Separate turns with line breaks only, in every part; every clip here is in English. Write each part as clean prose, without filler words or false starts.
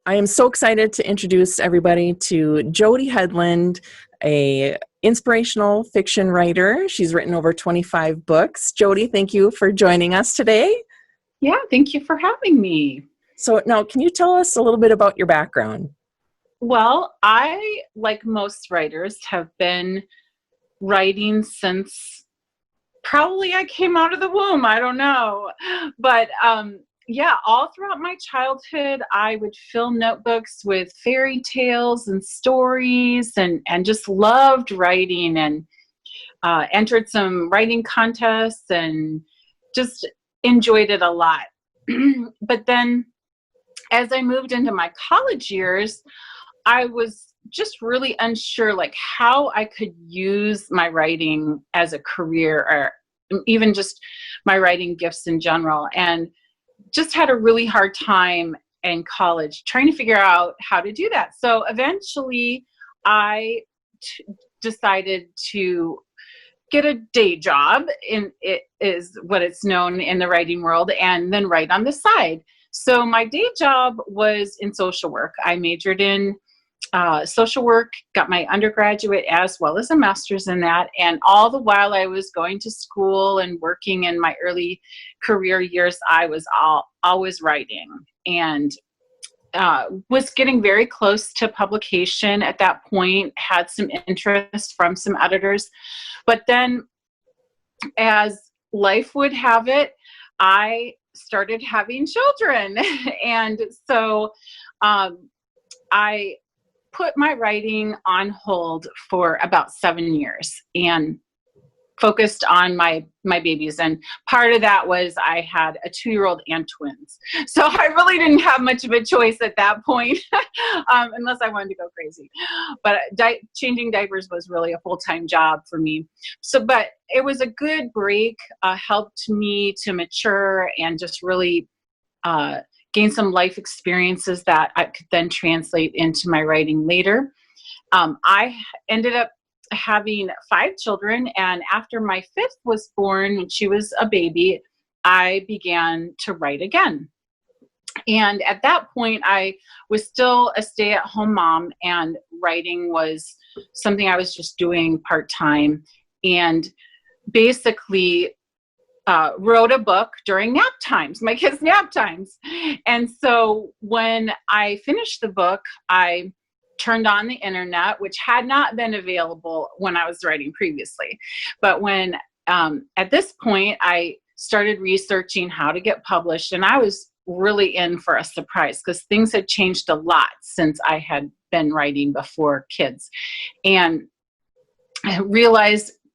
I am so excited to introduce everybody to Jody Hedlund, a inspirational fiction writer. She's written over 25 books. Jody, thank you for joining us today.
Yeah, thank you for having me.
So now, can you tell us a little bit about your background?
Well, I, like most writers, have been writing since probably I came out of the womb. I don't know. But yeah, all throughout my childhood, I would fill notebooks with fairy tales and stories and just loved writing and entered some writing contests and just enjoyed it a lot. But then as I moved into my college years, I was just really unsure like how I could use my writing as a career or even just my writing gifts in general, and just had a really hard time in college trying to figure out how to do that. So eventually I decided to get a day job, in it is what it's known in the writing world, and then write on the side. So my day job was in social work. I majored in social work, got my undergraduate as well as a master's in that. And all the while I was going to school and working in my early career years, I was always writing and was getting very close to publication at that point, had some interest from some editors. But then as life would have it, I started having children. And so I put my writing on hold for about 7 years and focused on my babies. And part of that was I had a 2-year-old and twins. So I really didn't have much of a choice at that point, unless I wanted to go crazy. But changing diapers was really a full-time job for me. So, but it was a good break, helped me to mature and just really gain some life experiences that I could then translate into my writing later. I ended up having 5 children, and after my 5th was born, when she was a baby, I began to write again. And at that point, I was still a stay-at-home mom, and writing was something I was just doing part-time, and basically wrote a book during nap times, my kids' nap times. And so when I finished the book, I turned on the internet, which had not been available when I was writing previously. But when, at this point, I started researching how to get published, and I was really in for a surprise because things had changed a lot since I had been writing before kids. And I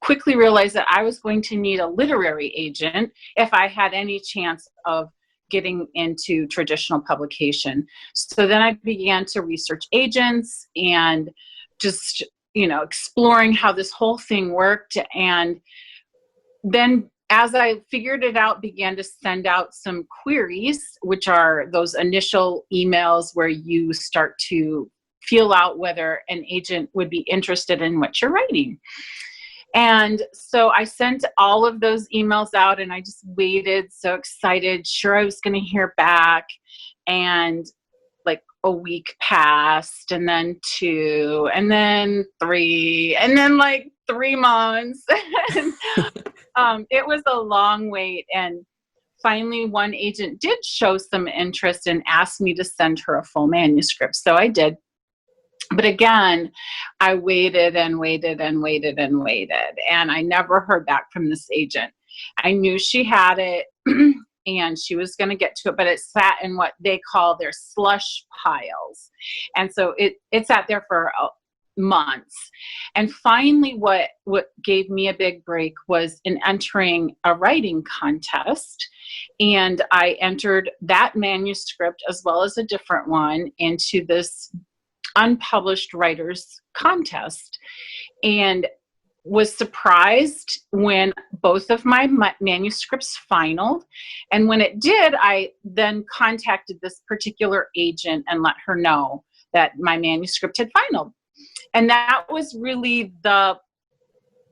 quickly realized that I was going to need a literary agent if I had any chance of getting into traditional publication. So then I began to research agents and just, exploring how this whole thing worked. And then as I figured it out, began to send out some queries, which are those initial emails where you start to feel out whether an agent would be interested in what you're writing. And so I sent all of those emails out, and I just waited, so excited, sure I was going to hear back. And like a week passed, and then 2, and then 3, and then like 3 months. It was a long wait. And finally, one agent did show some interest and asked me to send her a full manuscript. So I did. But again, I waited and waited and waited and waited, and I never heard back from this agent. I knew she had it and she was going to get to it, but it sat in what they call their slush piles. And so it sat there for months. And finally, what gave me a big break was in entering a writing contest. And I entered that manuscript as well as a different one into this unpublished writers contest, and was surprised when both of my manuscripts finaled. And when it did, I then contacted this particular agent and let her know that my manuscript had finaled. And that was really the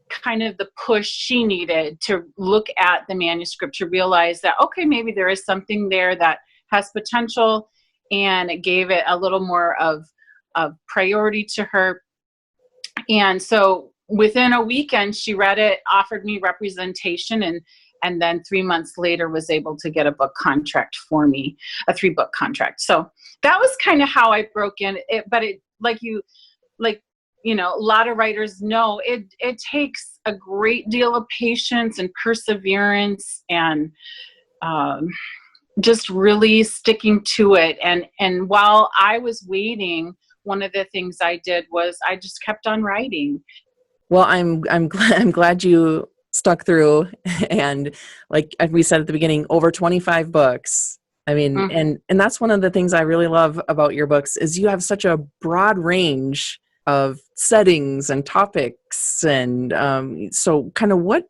kind of the push she needed to look at the manuscript to realize that, okay, maybe there is something there that has potential. and it gave it a little more of priority to her. And so within a weekend, she read it, offered me representation, and then 3 months later was able to get a book contract for me, a 3-book contract. So that was kind of how I broke in it. But it, a lot of writers know it takes a great deal of patience and perseverance and just really sticking to it. And while I was waiting, one of the things I did was I just kept on writing.
Well, I'm glad you stuck through, and like we said at the beginning, over 25 books. I mean, and that's one of the things I really love about your books is you have such a broad range of settings and topics, and so kind of what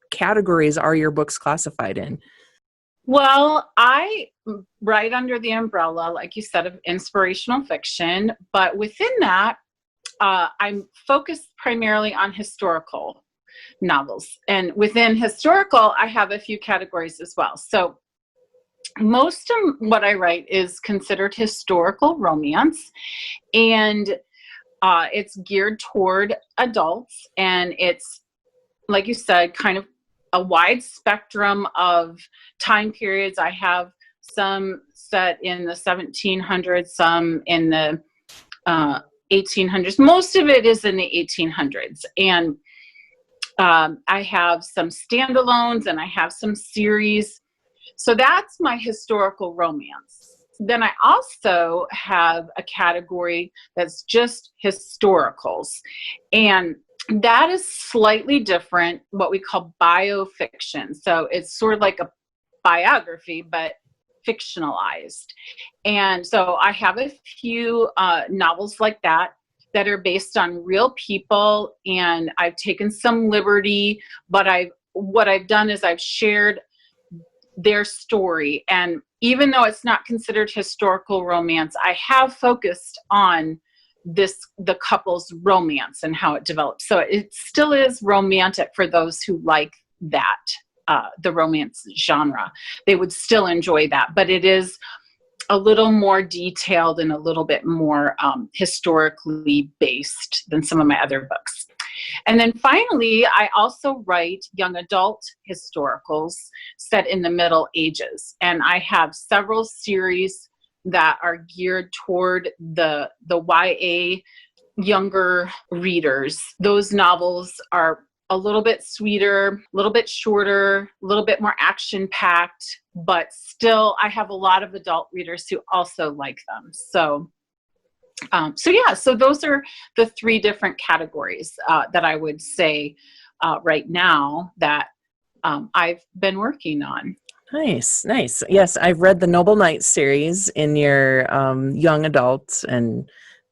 categories are your books classified in?
Well, I write under the umbrella, like you said, of inspirational fiction, but within that, I'm focused primarily on historical novels. And within historical, I have a few categories as well. So most of what I write is considered historical romance, and it's geared toward adults, and it's, like you said, kind of a wide spectrum of time periods. I have some set in the 1700s, some in the 1800s. Most of it is in the 1800s. And I have some standalones and I have some series. So that's my historical romance. Then I also have a category that's just historicals. And that is slightly different, what we call biofiction. So it's sort of like a biography, but fictionalized. And so I have a few novels like that are based on real people, and I've taken some liberty, but what I've done is I've shared their story. And even though it's not considered historical romance, I have focused on the couple's romance and how it develops. So it still is romantic for those who like that, the romance genre. They would still enjoy that, but it is a little more detailed and a little bit more historically based than some of my other books. And then finally, I also write young adult historicals set in the Middle Ages. And I have several series that are geared toward the YA younger readers. Those novels are a little bit sweeter, a little bit shorter, a little bit more action-packed, but still I have a lot of adult readers who also like them. So those are the 3 different categories that I would say right now that I've been working on.
Nice. Yes, I've read the Noble Knights series in your young adult, and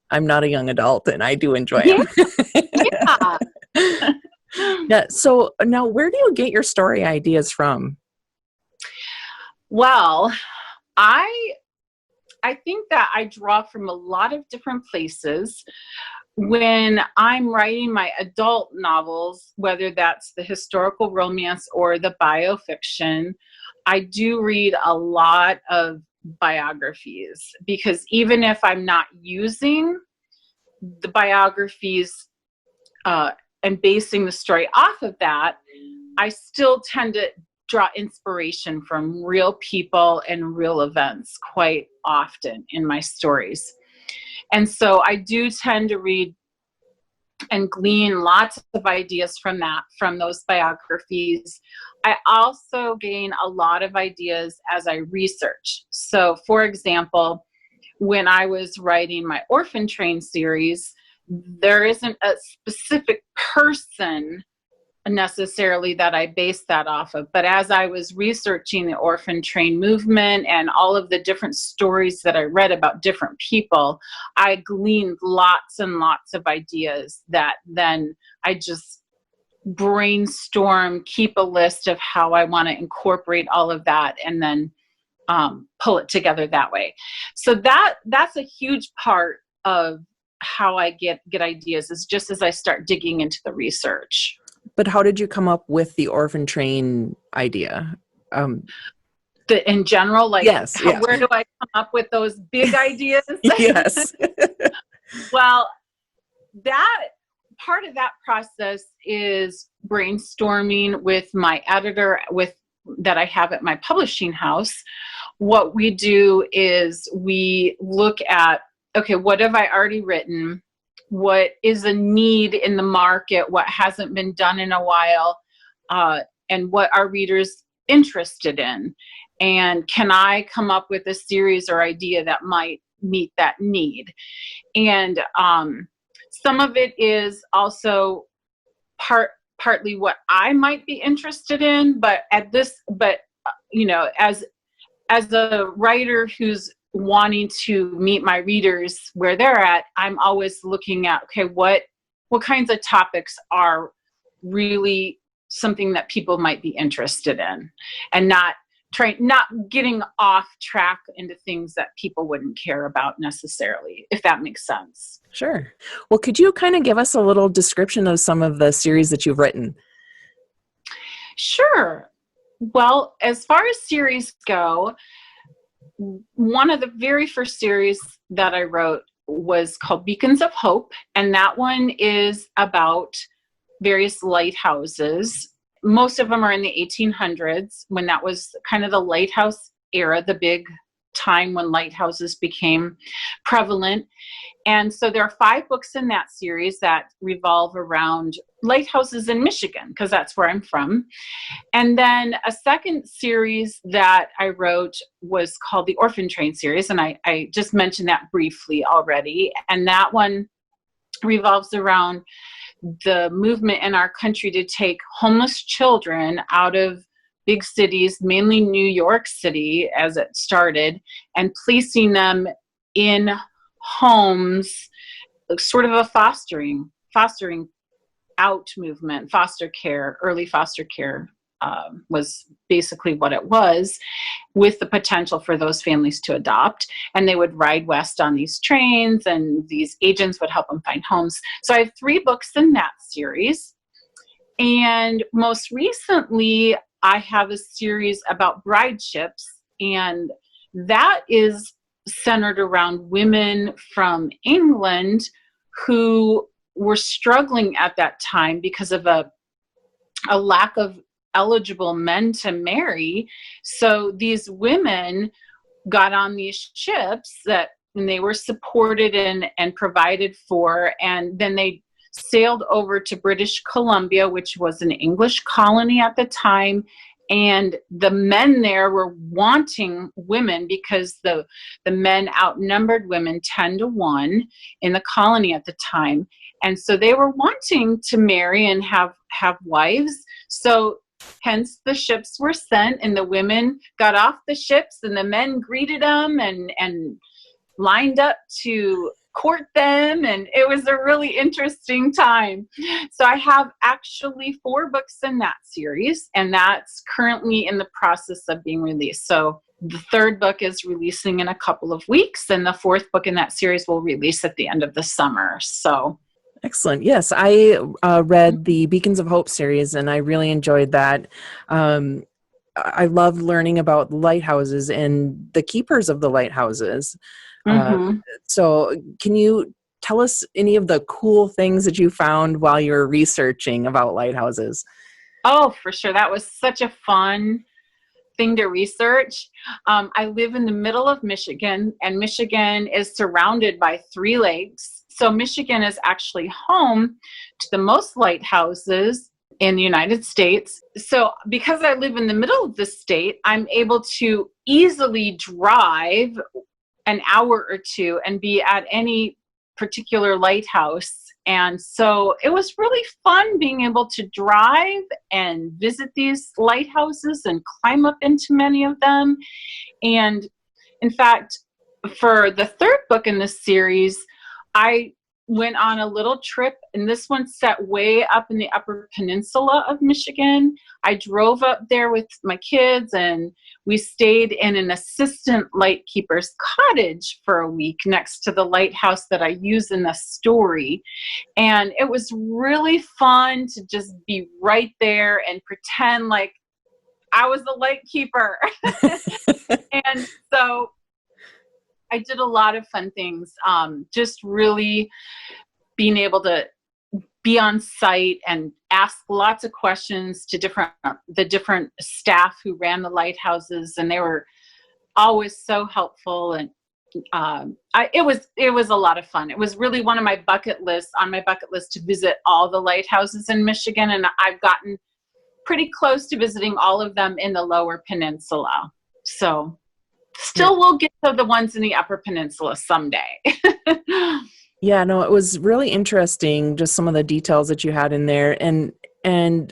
I'm not a young adult, and I do enjoy them.
Yeah.
Yeah. So now, where do you get your story ideas from?
Well, I think that I draw from a lot of different places. When I'm writing my adult novels, whether that's the historical romance or the biofiction, I do read a lot of biographies, because even if I'm not using the biographies and basing the story off of that, I still tend to draw inspiration from real people and real events quite often in my stories. And so I do tend to read and glean lots of ideas from those biographies. I also gain a lot of ideas as I research. So, for example, when I was writing my Orphan Train series, there isn't a specific person necessarily that I based that off of. But as I was researching the Orphan Train movement and all of the different stories that I read about different people, I gleaned lots and lots of ideas that then I just brainstorm, keep a list of how I want to incorporate all of that, and then pull it together that way. So that's a huge part of how I get ideas, is just as I start digging into the research.
But how did you come up with the Orphan Train idea?
The in general, like
Yes. Yeah.
where do I come up with those big ideas?
Yes.
Well, that part of that process is brainstorming with my editor that I have at my publishing house. What we do is we look at, okay, what have I already written? What is a need in the market? What hasn't been done in a while? And what are readers interested in? And can I come up with a series or idea that might meet that need? And some of it is also partly what I might be interested in, but you know, as a writer who's wanting to meet my readers where they're at, I'm always looking at, okay, what kinds of topics are really something that people might be interested in, and not getting off track into things that people wouldn't care about necessarily, if that makes sense.
Sure. Well, could you kind of give us a little description of some of the series that you've written?
Sure. Well, as far as series go, one of the very first series that I wrote was called Beacons of Hope, and that one is about various lighthouses. Most of them are in the 1800s, when that was kind of the lighthouse era, the big time when lighthouses became prevalent. And so there are 5 books in that series that revolve around lighthouses in Michigan, because that's where I'm from. And then a second series that I wrote was called the Orphan Train series, and I just mentioned that briefly already. And that one revolves around the movement in our country to take homeless children out of big cities, mainly New York City as it started, and placing them in homes, sort of a fostering out movement. Foster care, early foster care was basically what it was, with the potential for those families to adopt. And they would ride west on these trains, and these agents would help them find homes. So I have 3 books in that series. And most recently, I have a series about brideships, and that is centered around women from England who were struggling at that time because of a lack of eligible men to marry. So these women got on these ships and they were supported and provided for, and then they sailed over to British Columbia, which was an English colony at the time. And the men there were wanting women because the men outnumbered women 10-1 in the colony at the time. And so they were wanting to marry and have wives. So hence the ships were sent, and the women got off the ships, and the men greeted them and lined up to court them, and it was a really interesting time. So I have actually 4 books in that series, and that's currently in the process of being released. So the 3rd book is releasing in a couple of weeks, and the 4th book in that series will release at the end of the summer. So
excellent. Yes, I read the Beacons of Hope series, and I really enjoyed that. I loved learning about lighthouses and the keepers of the lighthouses. So can you tell us any of the cool things that you found while you were researching about lighthouses?
Oh, for sure. That was such a fun thing to research. I live in the middle of Michigan, and Michigan is surrounded by 3 lakes. So Michigan is actually home to the most lighthouses in the United States. So because I live in the middle of the state, I'm able to easily drive an hour or 2 and be at any particular lighthouse. And so it was really fun being able to drive and visit these lighthouses and climb up into many of them. And in fact, for the 3rd book in this series, I went on a little trip, and this one set way up in the Upper Peninsula of Michigan. I drove up there with my kids, and we stayed in an assistant lightkeeper's cottage for a week next to the lighthouse that I use in the story. And it was really fun to just be right there and pretend like I was the light keeper. And so I did a lot of fun things. Just really being able to be on site and ask lots of questions to the different staff who ran the lighthouses, and they were always so helpful. And it was a lot of fun. It was really one of my bucket lists to visit all the lighthouses in Michigan, and I've gotten pretty close to visiting all of them in the Lower Peninsula. So still we'll get to the ones in the Upper Peninsula someday.
Yeah, no, it was really interesting, just some of the details that you had in there. And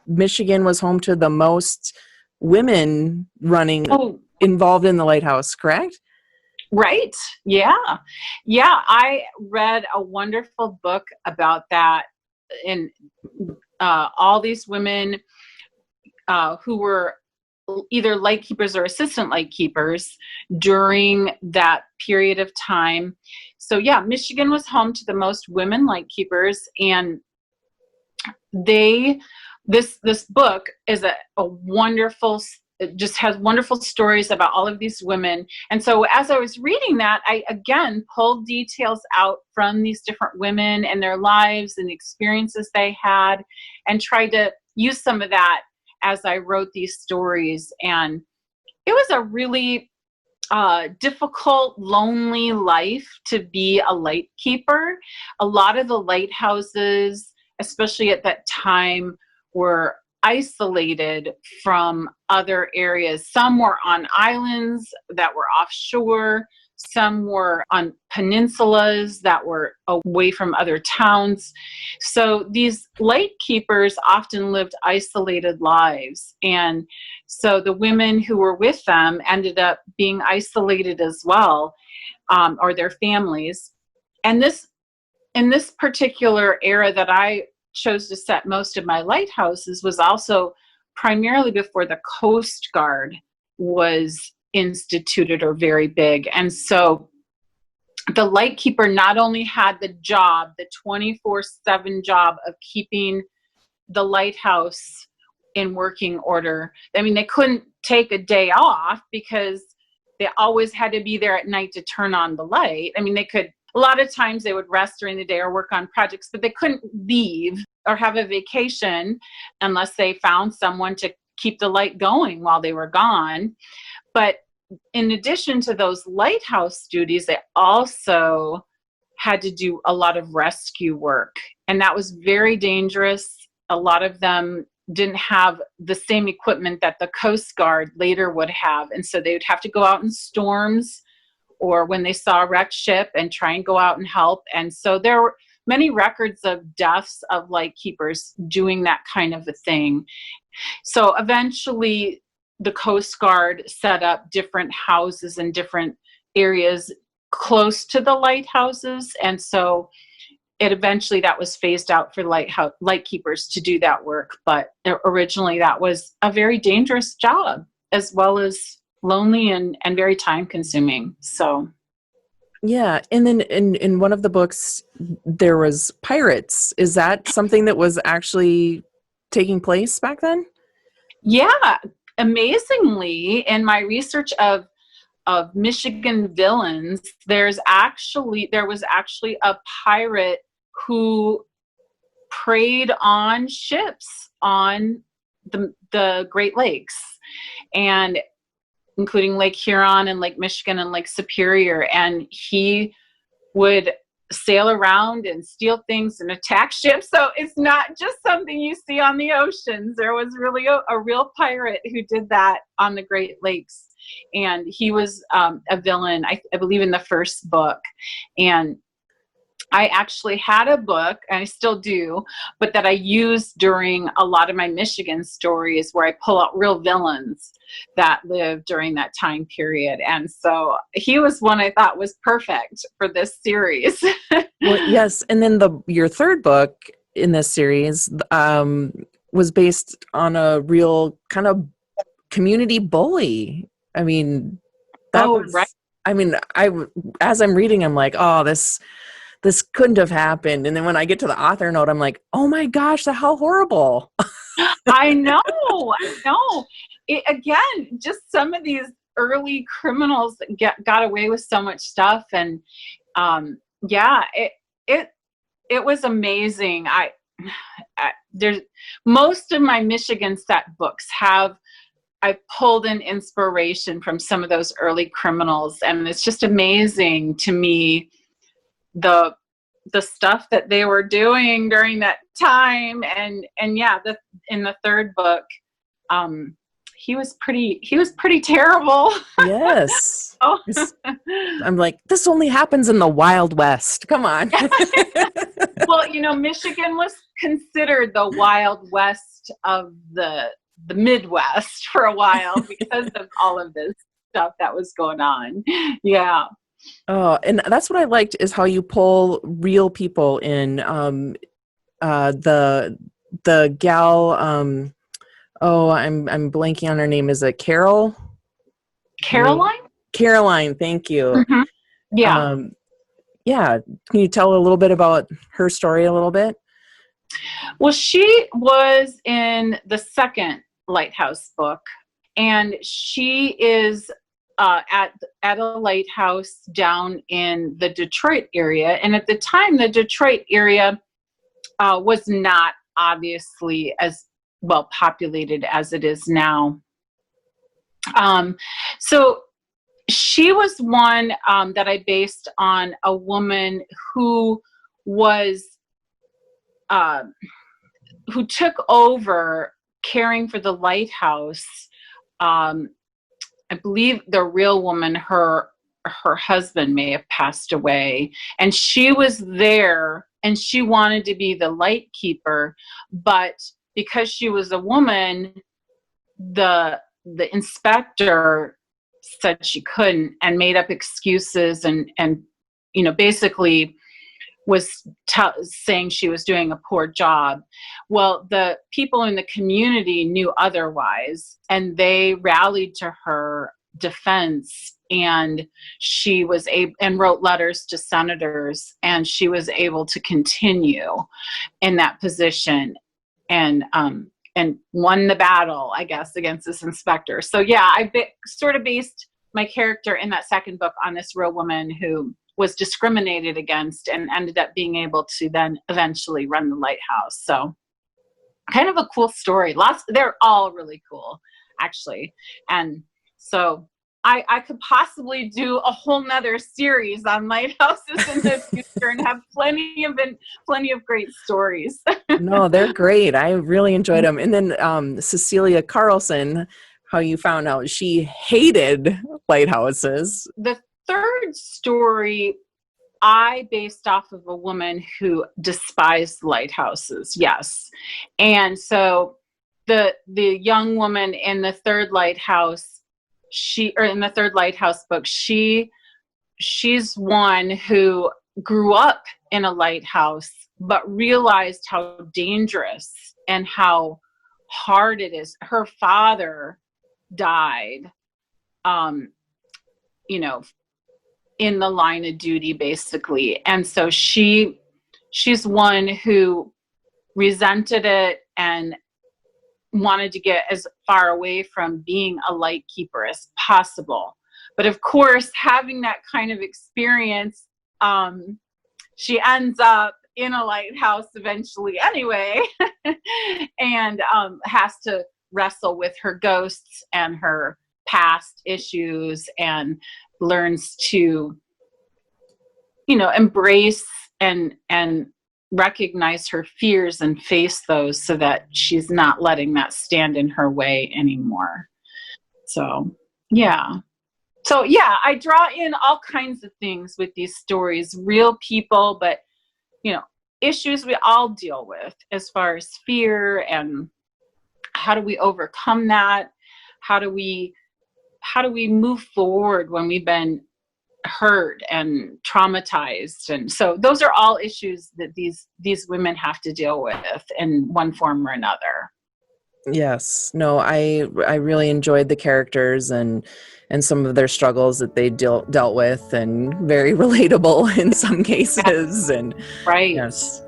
Michigan was home to the most women involved in the lighthouse, correct?
Right. Yeah. Yeah. I read a wonderful book about that, and all these women who were either lightkeepers or assistant lightkeepers during that period of time. So yeah, Michigan was home to the most women lightkeepers, and this book is a wonderful, it just has wonderful stories about all of these women. And so as I was reading that, I again pulled details out from these different women and their lives and the experiences they had, and tried to use some of that as I wrote these stories. And it was a really difficult, lonely life to be a light keeper. A lot of the lighthouses, especially at that time, were isolated from other areas. Some were on islands that were offshore. Some were on peninsulas that were away from other towns. So these light keepers often lived isolated lives. And so the women who were with them ended up being isolated as well, or their families. And in this particular era that I chose to set most of my lighthouses was also primarily before the Coast Guard was instituted or very big. And so the lightkeeper not only had the job, the 24/7 job of keeping the lighthouse in working order. I mean, they couldn't take a day off because they always had to be there at night to turn on the light. I mean, a lot of times they would rest during the day or work on projects, but they couldn't leave or have a vacation unless they found someone to keep the light going while they were gone. But in addition to those lighthouse duties, they also had to do a lot of rescue work. And that was very dangerous. A lot of them didn't have the same equipment that the Coast Guard later would have. And so they would have to go out in storms or when they saw a wrecked ship and try and go out and help. And so there were many records of deaths of lightkeepers doing that kind of a thing. So eventually the Coast Guard set up different houses in different areas close to the lighthouses. And so eventually that was phased out for lightkeepers to do that work. But originally that was a very dangerous job, as well as lonely and very time consuming. So
yeah. And then in one of the books there was pirates. Is that something that was actually taking place back then?
Yeah, amazingly, in my research of Michigan villains, there was actually a pirate who preyed on ships on the Great Lakes, and including Lake Huron and Lake Michigan and Lake Superior. And he would sail around and steal things and attack ships. So it's not just something you see on the oceans. There was really a real pirate who did that on the Great Lakes. And he was a villain, I believe, in the first book. And I actually had a book, and I still do, but that I use during a lot of my Michigan stories where I pull out real villains that lived during that time period. And so he was one I thought was perfect for this series.
Well, yes. And then your third book in this series was based on a real kind of community bully. I mean, right. I mean, as I'm reading, I'm like, oh, this couldn't have happened. And then when I get to the author note, I'm like, oh my gosh, how horrible.
I know. Again, just some of these early criminals got away with so much stuff, and yeah, it was amazing. There's most of my Michigan set books I pulled in inspiration from some of those early criminals, and it's just amazing to me the stuff that they were doing during that time. And yeah, in the third book, he was pretty terrible.
Yes.
Oh.
I'm like, this only happens in the Wild West. Come on.
Well, Michigan was considered the Wild West of the Midwest for a while because of all of this stuff that was going on. Yeah.
Oh, and that's what I liked is how you pull real people in. The gal, I'm blanking on her name. Is it Carol?
Caroline?
Caroline, thank you.
Mm-hmm. Yeah.
Yeah. Can you tell a little bit about her story a little bit?
Well, she was in the second Lighthouse book, and she is at a lighthouse down in the Detroit area. And at the time, the Detroit area was not obviously as well populated as it is now. So she was one that I based on a woman who took over caring for the lighthouse. I believe the real woman, her husband may have passed away, and she was there, and she wanted to be the lightkeeper, but because she was a woman, the inspector said she couldn't and made up excuses and basically was saying she was doing a poor job. Well, the people in the community knew otherwise, and they rallied to her defense, and she was and wrote letters to senators, and she was able to continue in that position and won the battle, I guess, against this inspector. So yeah, I sort of based my character in that second book on this real woman who was discriminated against and ended up being able to then eventually run the lighthouse. So kind of a cool story. They're all really cool, actually. And so I could possibly do a whole nother series on lighthouses in the future and have plenty of great stories.
No, they're great. I really enjoyed them. And then Cecilia Carlson, how you found out she hated lighthouses.
The third story I based off of a woman who despised lighthouses. Yes. And so the young woman in the third lighthouse, in the third lighthouse book, she's one who grew up in a lighthouse, but realized how dangerous and how hard it is. Her father died, in the line of duty, basically. And so she's one who resented it and wanted to get as far away from being a lightkeeper as possible. But of course, having that kind of experience, she ends up in a lighthouse eventually anyway, and has to wrestle with her ghosts and her past issues, and learns to embrace and recognize her fears and face those, so that she's not letting that stand in her way anymore. So yeah, I draw in all kinds of things with these stories, real people, but issues we all deal with as far as fear, and how do we overcome that? How do we move forward when we've been hurt and traumatized? And so those are all issues that these women have to deal with in one form or another.
Yes. No, I really enjoyed the characters and some of their struggles that they dealt with, and very relatable in some cases. And
right.
yes.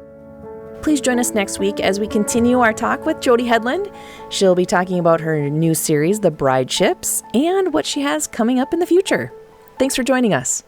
Please join us next week as we continue our talk with Jody Hedlund. She'll be talking about her new series, The Brideships, and what she has coming up in the future. Thanks for joining us.